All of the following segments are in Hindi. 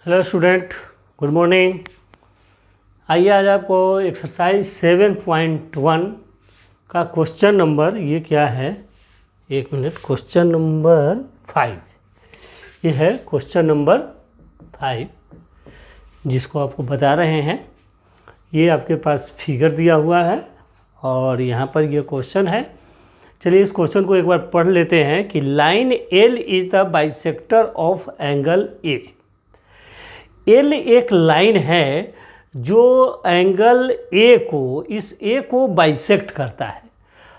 Hello student, good morning. आइए आज आपको एक्सरसाइज 7.1 का क्वेश्चन नंबर ये क्या है, एक मिनट, क्वेश्चन नंबर 5 ये है। क्वेश्चन नंबर 5 जिसको आपको बता रहे हैं, ये आपके पास फिगर दिया हुआ है और यहाँ पर ये क्वेश्चन है। चलिए इस क्वेश्चन को एक बार पढ़ लेते हैं कि line L is the bisector of angle A. L एक लाइन है जो एंगल ए को, इस ए को बाइसेक्ट करता है।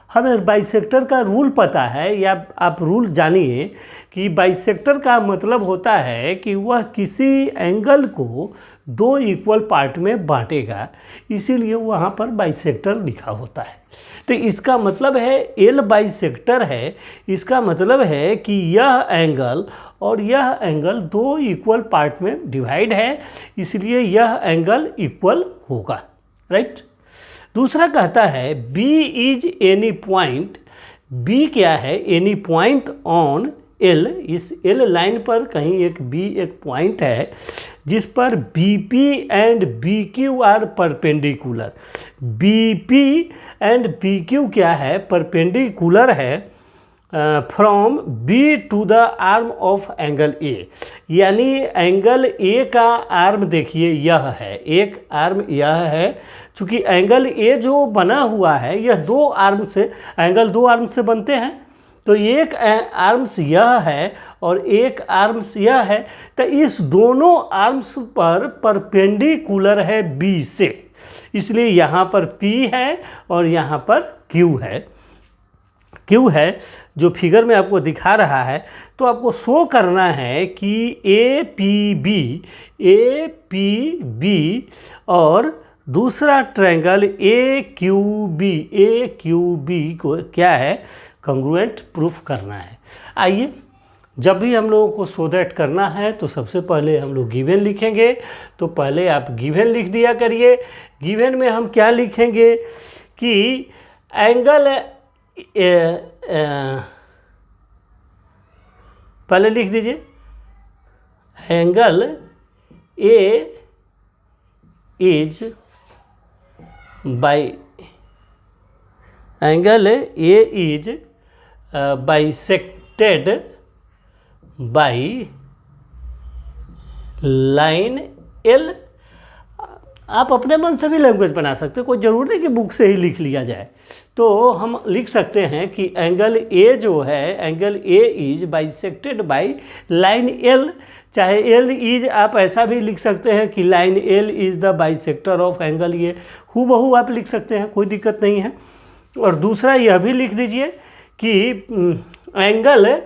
हमें बाइसेक्टर का रूल पता है, या आप रूल जानिए कि बाइसेक्टर का मतलब होता है कि वह किसी एंगल को दो इक्वल पार्ट में बांटेगा, इसीलिए वहाँ पर बाइसेक्टर लिखा होता है। तो इसका मतलब है एल बाइसेक्टर है, इसका मतलब है कि यह एंगल और यह एंगल दो इक्वल पार्ट में डिवाइड है, इसलिए यह एंगल इक्वल होगा, राइट। दूसरा कहता है B is any point. B क्या है? Any point on L। इस L लाइन पर कहीं एक B एक पॉइंट है जिस पर BP and BQ are perpendicular. BP and BQ क्या है? परपेंडिकुलर है from B to the arm of angle A। यानी एंगल A का आर्म देखिए यह है, एक आर्म यह है। चूँकि एंगल A जो बना हुआ है यह दो आर्म से, एंगल दो आर्म से बनते हैं, तो एक आर्म्स यह है और एक आर्म्स यह है। तो इस दोनों आर्म्स पर परपेंडिकुलर है B से, इसलिए यहाँ पर P है और यहाँ पर Q है। Q है जो फिगर में आपको दिखा रहा है। तो आपको शो करना है कि APB और दूसरा ट्रायंगल AQB को क्या है? कॉन्ग्रुएंट प्रूफ करना है। आइए, जब भी हम लोगों को शो दैट करना है तो सबसे पहले हम लोग गिवन लिखेंगे। तो पहले आप गिवन लिख दिया करिए। गिवन में हम क्या लिखेंगे कि एंगल पहले लिख दीजिए, angle A is bisected by line L। आप अपने मन से भी लैंग्वेज बना सकते हो, कोई ज़रूर नहीं कि बुक से ही लिख लिया जाए। तो हम लिख सकते हैं कि एंगल A जो है, angle A is bisected by line L। चाहे L इज आप ऐसा भी लिख सकते हैं कि line L is the bisector of angle A, हूबहू आप लिख सकते हैं, कोई दिक्कत नहीं है। और दूसरा यह भी लिख दीजिए कि angle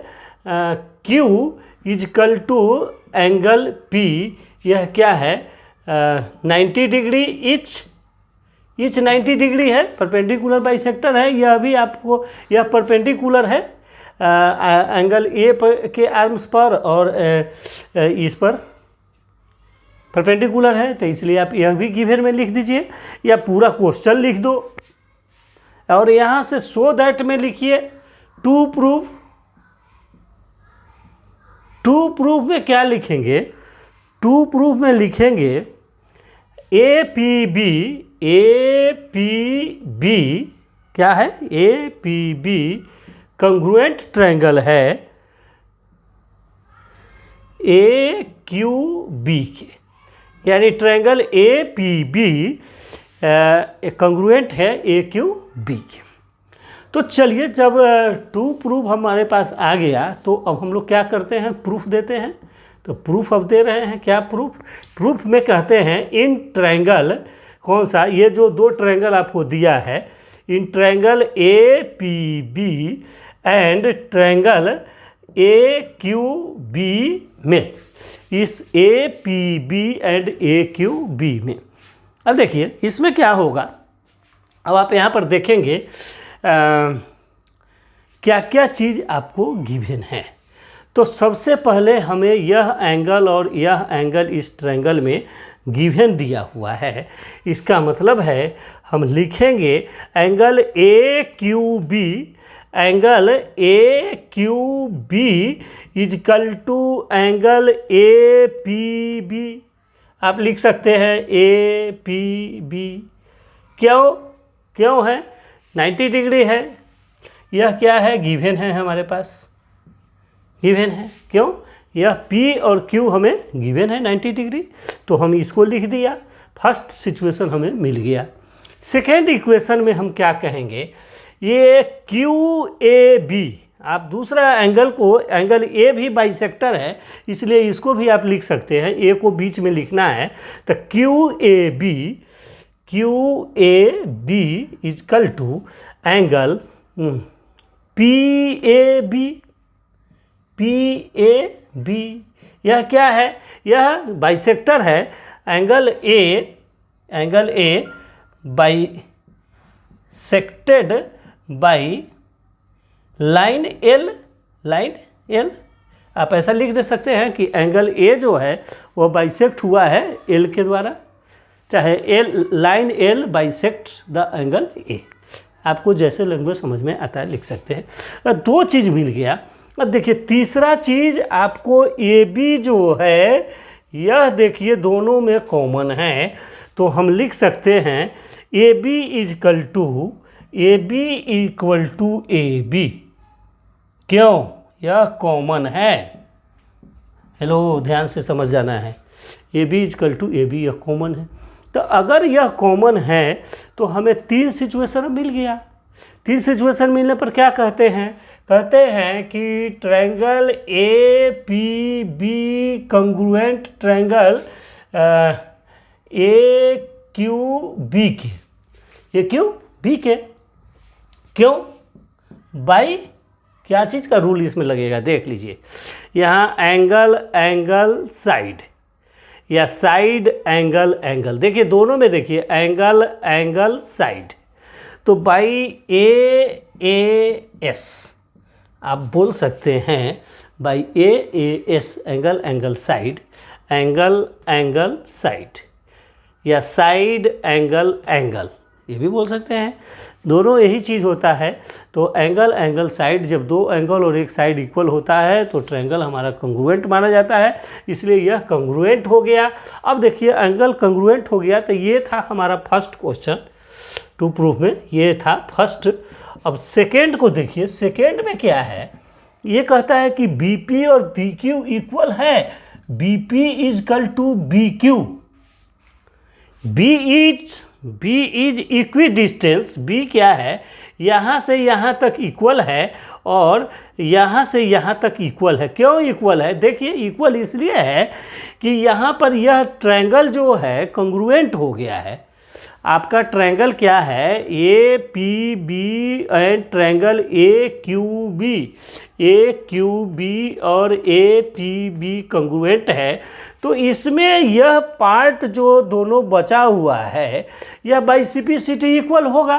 Q equal to angle P, यह क्या है? 90 डिग्री इच 90 डिग्री है, परपेंडिकुलर बाइसेक्टर है। यह भी आपको, यह परपेंडिकुलर है एंगल A के आर्म्स पर और इस पर परपेंडिकुलर है, तो इसलिए आप यह भी गिवन में लिख दीजिए, या पूरा क्वेश्चन लिख दो और यहाँ से सो दैट में लिखिए टू प्रूफ में क्या लिखेंगे? टू प्रूफ में लिखेंगे APB क्या है? APB कॉन्ग्रुएंट ट्रायंगल है AQB के, यानी ट्रायंगल APB कॉन्ग्रुएंट है AQB के। तो चलिए, जब टू प्रूफ हमारे पास आ गया तो अब हम लोग क्या करते हैं? प्रूफ देते हैं। तो प्रूफ अब दे रहे हैं। क्या प्रूफ? प्रूफ में कहते हैं इन ट्रायंगल, कौन सा? ये जो दो ट्रायंगल आपको दिया है, in triangle APB and triangle AQB में, इस APB एंड AQB में। अब देखिए इसमें क्या होगा। अब आप यहाँ पर देखेंगे क्या क्या चीज़ आपको गिवन है। तो सबसे पहले हमें यह एंगल और यह एंगल इस ट्रायंगल में गिवन दिया हुआ है। इसका मतलब है हम लिखेंगे angle AQB angle A Q B is equal to angle A P B. आप लिख सकते हैं ए पी बी। क्यों है? 90 डिग्री है। यह क्या है? गिवन है, हमारे पास गिवन है। क्यों? यह P और Q हमें गिवन है 90 डिग्री, तो हम इसको लिख दिया। फर्स्ट सिचुएशन हमें मिल गया। सेकेंड इक्वेशन में हम क्या कहेंगे? ये QAB, आप दूसरा एंगल को, एंगल ए भी बाइसेक्टर है, इसलिए इसको भी आप लिख सकते हैं। ए को बीच में लिखना है, तो QAB equal to angle PAB। यह क्या है? यह बाइसेक्टर है। Angle A bisected by line L. आप ऐसा लिख दे सकते हैं कि एंगल ए जो है वो बाइसेक्ट हुआ है एल के द्वारा, चाहे line L bisect the angle A. आपको जैसे लैंग्वेज समझ में आता है लिख सकते हैं। दो चीज़ मिल गया। अब देखिए तीसरा चीज़ आपको ए बी जो है, यह देखिए दोनों में कॉमन है, तो हम लिख सकते हैं A B is equal to A B. क्यों? यह कॉमन है। हेलो, ध्यान से समझ जाना है। A B is equal to A B, यह कॉमन है। तो अगर यह कॉमन है तो हमें 3 सिचुएशन मिल गया। 3 सिचुएशन मिलने पर क्या कहते हैं? कहते हैं कि triangle A P B congruent triangle A Q B के, ए क्यू बी के। क्यों? बाई क्या चीज़ का रूल इसमें लगेगा? देख लीजिए, यहाँ एंगल साइड या साइड एंगल, देखिए दोनों में देखिए एंगल साइड, तो बाई ए एस आप बोल सकते हैं, by A S angle side या साइड एंगल, ये भी बोल सकते हैं। दोनों यही चीज़ होता है। तो एंगल साइड, जब दो एंगल और एक साइड इक्वल होता है तो ट्रायंगल हमारा कंग्रुएंट माना जाता है, इसलिए यह कंग्रुएंट हो गया। अब देखिए एंगल कंग्रुएंट हो गया, तो ये था हमारा फर्स्ट क्वेश्चन टू प्रूफ में, ये था फर्स्ट। अब सेकेंड को देखिए, सेकेंड में क्या है? ये कहता है कि बीपी और बीक्यू इक्वल है। BP equal to BQ. B is equidistant. B क्या है? यहाँ से यहाँ तक इक्वल है और यहाँ से यहाँ तक इक्वल है। क्यों इक्वल है? देखिए इक्वल इसलिए है कि यहाँ पर यह ट्रायंगल जो है कंग्रुएंट हो गया है। आपका ट्रायंगल क्या है? A P B and triangle A Q B और ए पी बी कंग्रुएंट है। तो इसमें यह पार्ट जो दोनों बचा हुआ है, यह बाई CP/CT इक्वल होगा।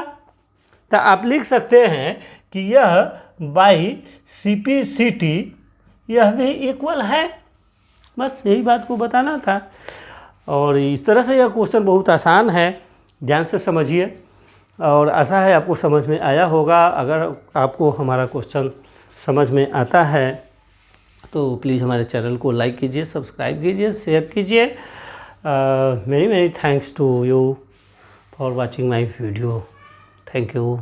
तो आप लिख सकते हैं कि यह बाई CP/CT यह भी इक्वल है। बस यही बात को बताना था। और इस तरह से यह क्वेश्चन बहुत आसान है, ध्यान से समझिए। और आशा है आपको समझ में आया होगा। अगर आपको हमारा क्वेश्चन समझ में आता है तो प्लीज़ हमारे चैनल को लाइक कीजिए, सब्सक्राइब कीजिए, शेयर कीजिए। Many thanks to you for watching my video. Thank you.